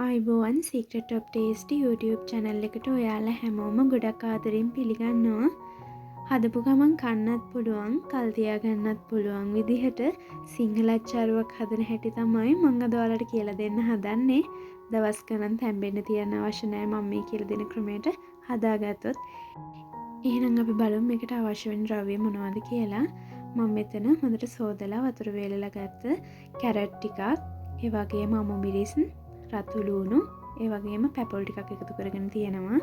ආයිබෝවන් Secret of Taste YouTube channel එකට ඔයාලා හැමෝම ගොඩක් ආදරෙන් පිළිගන්නවා. හදපු ගමන් කන්නත් පුළුවන්, කල් තියාගන්නත් පුළුවන් විදිහට සිංහල අච්චාරුවක් හදන හැටි තමයි මම අද ඔයාලට කියලා දෙන්න හදන්නේ. දවස් ගණන් තැම්බෙන්න තියන්න අවශ්‍ය නැහැ මම මේ කියලා දෙන ක්‍රමයට හදාගත්තොත්. එහෙනම් අපි බලමු මේකට අවශ්‍ය වෙන ද්‍රව්‍ය මොනවද කියලා. මම මෙතන හොඳට සෝදලා වතුර වේලලා ගත්ත කැරට් ටිකක්, ඒ වගේම අමු මිරිස්, රතු ලූණු, ඒ වගේම පැපොල් ටිකක් එකතු කරගෙන තියෙනවා.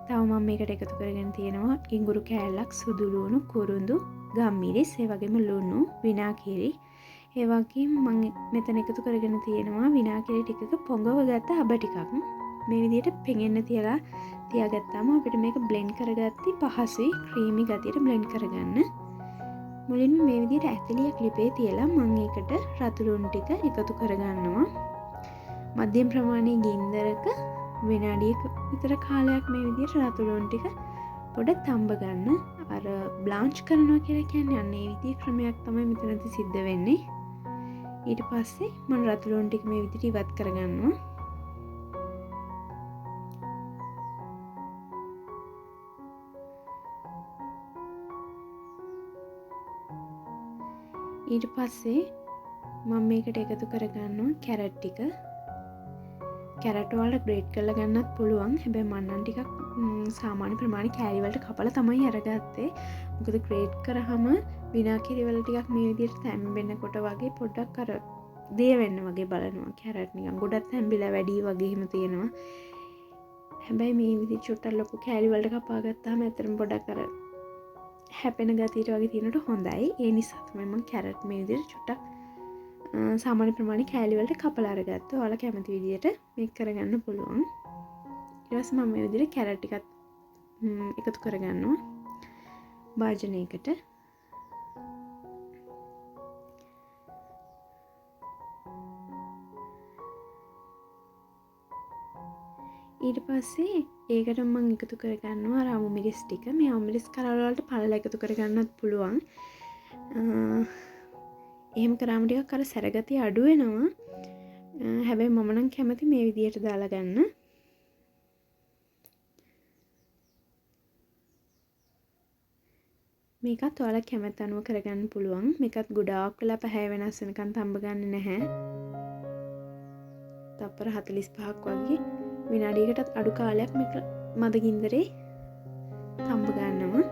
තව මම මේකට එකතු කරගෙන තියෙනවා ඉඟුරු කෑල්ලක්, සුදු ලූණු, කුරුඳු, ගම්මිරිස්, ඒ වගේම ලුණු, විනාගිරි. ඒ වගේම මම මෙතන එකතු කරගෙන තියෙනවා විනාගිරි ටිකක පොඟව ගත්ත අබ ටිකක්. මේ විදිහට පෙඟෙන්න තියලා තියාගත්තාම අපිට මේක බ්ලෙන්ඩ් කරගatti පහසුයි, ක්‍රීමි ගතියට බ්ලෙන්ඩ් කරගන්න. මුලින්ම මේ විදිහට ඇතිලියක් ලිපේ තියලා මම ඒකට රතු ලුණු ටික එකතු කරගන්නවා. මධ්‍යම ප්‍රමාණයේ ගින්දරක විනාඩියක විතර කාලයක් මේ විදිහට රතු ලුණු ටික පොඩ්ඩක් තඹ ගන්න. අර බ්ලාන්ච් කරනවා කියලා කියන්නේ අන්න ඒ විදිහේ ක්‍රමයක් තමයි මෙතනදී සිද්ධ වෙන්නේ. ඊට පස්සේ මම රතු ලුණු ටික මේ විදිහට ඉවත් කරගන්නවා. ඊට පස්සේ මම මේකට එකතු කරගන්නවා කැරට් ටික. කැරට් වලට ග්‍රේට් කරලා ගන්නත් පුළුවන්. හැබැයි මම නම් ටිකක් සාමාන්‍ය ප්‍රමාණය කෑලි වලට කපලා තමයි අරගත්තේ. මොකද ග්‍රේට් කරාම විනාගිරි වල ටිකක් මේ විදිහට තැම්බෙනකොට වගේ පොඩ්ඩක් අර දිය වෙන්න වගේ බලනවා. කැරට් නිකන් ගොඩක් තැම්බිලා වැඩි වගේ එහෙම තියෙනවා. හැබැයි මේ විදිහට චුට්ටක් ලොකු කෑලි වලට කපා ගත්තාම ඇත්තටම පොඩ්ඩක් අර හැපෙන ගතියට වගේ තියෙනට හොඳයි. ඒ නිසා තමයි මම කැරට් මේ විදිහට චුට්ටක් සාමාන්‍ය ප්‍රමාණය කෑලි වලට කපලා අරගත්තා. ඔයාලා කැමති විදිහට මේක කරගන්න පුළුවන්. ඊට පස්සේ මම මේ විදිහට කැරට් ටිකත් එකතු කරගන්නවා භාජනයකට. ඊට පස්සේ ඒකට මම එකතු කරගන්නවා අර අමු මිරිස් ටික. මේ අමු මිරිස් කරවල වලට පළල එකතු කරගන්නත් පුළුවන්. එහෙම කරාම ටිකක් අර සැරගතිය අඩු වෙනවා. හැබැයි මම නම් කැමති මේ විදිහට දාලා ගන්න. මේකත් ඔයාලා කැමැත්ත අනුව කරගන්න පුළුවන්. මේකත් ගොඩාක් වෙලා පැය වෙනස් වෙනකන් තඹ ගන්න නැහැ. තප්පර 45ක් වගේ විනාඩියකටත් අඩු කාලයක් මේක මද ගින්දරේ තඹ ගන්නවා.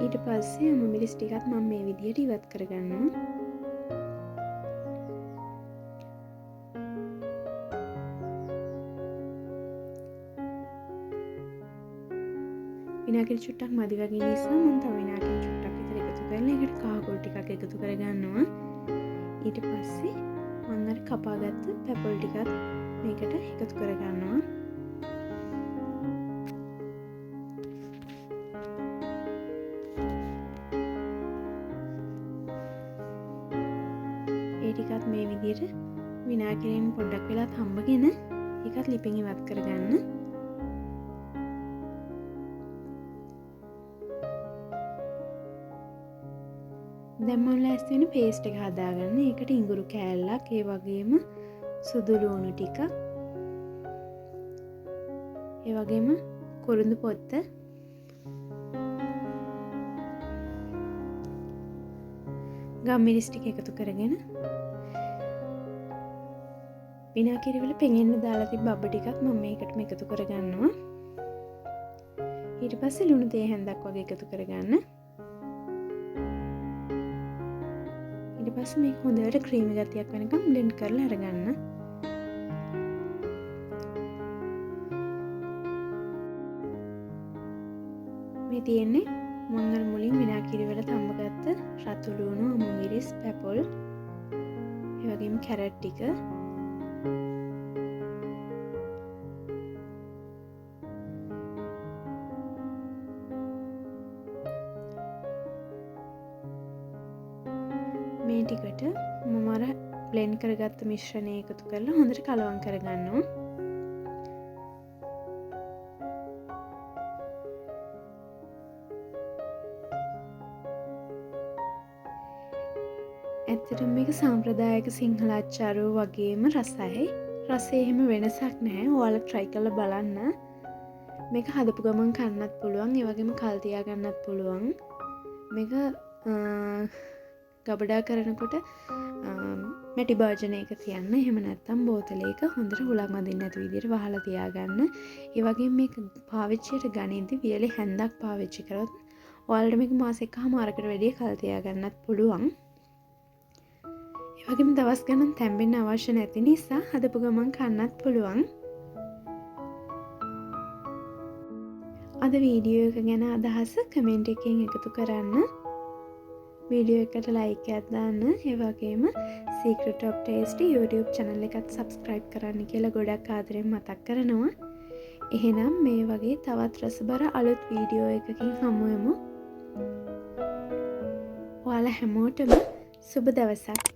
ඊට පස්සේ අමු මිරිස් ටිකත් මම මේ විදිහට ඉවත් කරගන්නවා. විනාගිරි චුට්ටක් මදි වගේ නිසා මම තව විනාගිරි චුට්ටක් විතර එකතු කරලා ඒකට කහකුරු ටිකක් එකතු කරගන්නවා. ඊට පස්සේ මම අර කපාගත්ත පැපොල් ටිකත් මේකට එකතු කරගන්නවා. ඒ ටිකත් මේ විදිහට විනාගිරියෙන් පොඩ්ඩක් වෙලා තඹගෙන ඒකත් ලිපෙන් ඉවත් කරගන්න. දැන් මම ලෑස්ති වෙන පේස්ට් එක හදාගන්න. ඒකට ඉඟුරු කෑල්ලක්, ඒ වගේම සුදු ලූණු ටික, ඒ වගේම කුරුඳු පොත්ත, ගම්මිරිස් ටික එකතු කරගෙන විනාගිරි වල පෙඟෙන්න දාලා තිබ්බ අබ ටිකක් මම මේකටම එකතු කරගන්නවා. ඊට පස්සේ ලුණු තේ හැන්දක් වගේ එකතු කරගන්න. ඊට පස්සේ මේක හොඳට ක්‍රීමි ගතියක් වෙනකම් බ්ලෙන්ඩ් කරලා අරගන්න. මේ තියෙන්නේ මම අර මුලින් විනාගිරි වල තඹගත්ත රතු ලූණු, අමු මිරිස්, පැපොල්, ඒ වගේම කැරට් ටික. මේ ටිකට මම අර බ්ලෙන්ඩ් කරගත්ත මිශ්‍රණය එකතු කරලා හොඳට කලවම් කරගන්නවා. ඇත්තටම මේක සාම්ප්‍රදායික සිංහල අච්චාරු වගේම රසයි. රසයේ එහෙම වෙනසක් නැහැ. ඔයාලා try කරලා බලන්න. මේක හදපු ගමන් කන්නත් පුළුවන්. ඒ වගේම කල් තියා ගන්නත් පුළුවන්. මේක ගබඩා කරනකොට මැටි භාජනයක තියන්න. එහෙම නැත්නම් බෝතලයක හොඳට හුලක් මදින්න නැති විදිහට වහලා තියාගන්න. ඒ වගේම මේක පාවිච්චියට ගනිද්දි වියලි හැන්දක් පාවිච්චි කරොත් ඔයාලට මේක මාසෙකමාරකට වැඩිය කල් තියා ගන්නත් පුළුවන්. ඒ වගේම දවස් ගණන් තැම්බෙන්න අවශ්‍ය නැති නිසා හදපු ගමන් කන්නත් පුළුවන්. අද වීඩියෝ එක ගැන අදහස කමෙන්ට් එකෙන් එකතු කරන්න. වීඩියෝ එකට ලයික් එකක් දාන්න. ඒ වගේම Secret of Tasty YouTube channel එකත් subscribe කරන්න කියලා ගොඩක් ආදරෙන් මතක් කරනවා. එහෙනම් මේ වගේ තවත් රසබර අලුත් වීඩියෝ එකකින් හමු වෙමු. ඔයාලා හැමෝටම සුබ දවසක්.